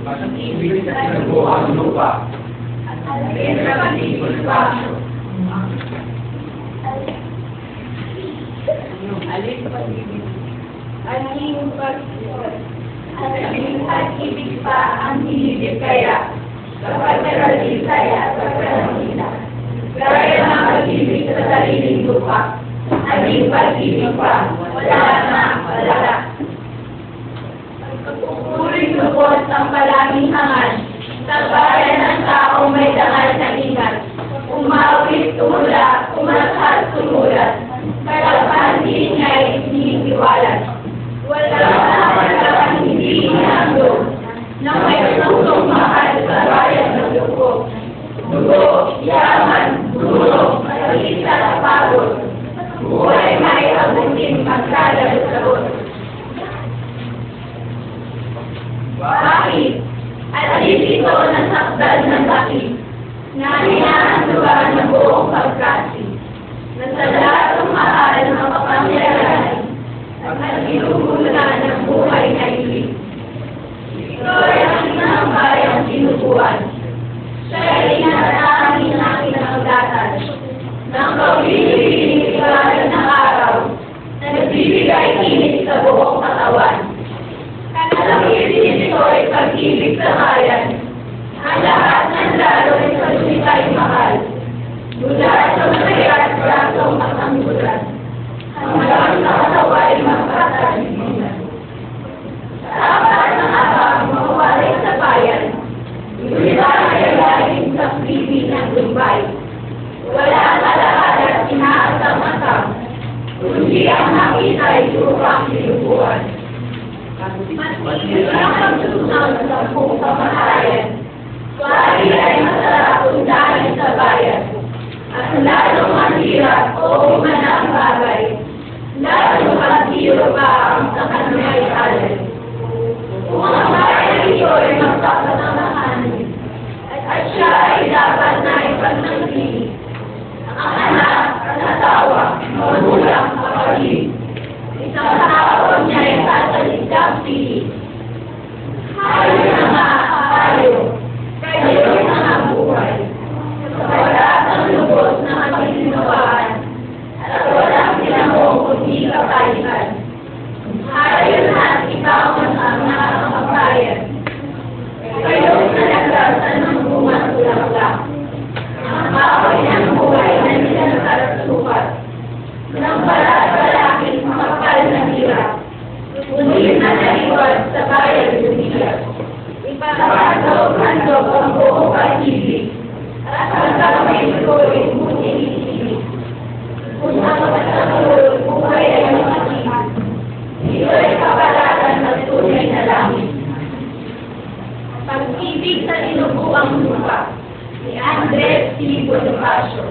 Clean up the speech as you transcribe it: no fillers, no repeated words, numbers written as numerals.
Pag-ibig sa sinubuang lupa. At alipin sa paligid baso. Alin pag-ibig? Aling pag-ibig pa ang hinigit kaya kapag naralisaya sa kanila. Gaya ng pag-ibig sa sariling lupa, aling pag-ibig pa, wala na, wala. Pagkukuring lubos ang palaging hangal, sa bayan ng taong may dangal na ingat, umawit, tumula, umakas, tumulat, kalapan din nga'y iniiwalat. Wala na hindi hinandog na may tutong mahal sa bayan ng dugo. Dugo, yaman, dulo, malita na pagod. Buhay may abutin magkalagot-lagot. Bakit? At dito nasakdal ng bakit na hinahanduan ng buong pagkasi. Nasa latong mahal ng makapangyarihan at inuulan ng buhay na ilig. Ito ay ang isang bayang sinubuan. Siya ay inatangin namin ang datas ng pag-ibig ng araw na nagbibigay init sa buong katawan. Kalangin ito ay pag-ibig sa bayan. Ang lahat ng lalo ay pag-ibigay mahal. Mula sa masaya at brasong matanggulan. Hanggang sa kasawa ay magpatalimunan. Sa apat ng abang mawalay sa bayan, iba ay laging sa pipi ng Dubai. Wala sa lahat at inaasam-asam, kundi ang nakita ay lupang sinubuan. Matibig ang pagsusunod sa buong kamatayan. Wari ay masarap undahin sa bayan. At lalong mahirap o umanang bagay. Lalong mahirap pa ang sa kanya'y alay. Kung ang bayan ito ay magpapatamahan, at siya ay dapat na ipagnagpili. Ang anak, ang asawa, magulang, kapatid. Isang tao niya ay sasalitang pili. Hayo na nga, hayo. Kayo na nga buhay. Wala ang lubos na kasinunawaan. At walang sinamong kundi kapalitan. Hayo na ikaw ang nakakabayan. Kayo na naglasan ng bunga tulak-lak. Ang kahoy ng buhay na nilansarasukat. Nang balak-balaking makapal na hirap. Ngunit na naiwas sa bayan lumiyak. Ipapasok-handog ang buong pag-ibig. At hanggang may tuloy buti-ibig. Kung ang pagkakulog buhay ay makikita. Ito ay kabalatan ng tunay na langit. Pag-ibig sa inubuang lupa ni Andres T. Bonifacio.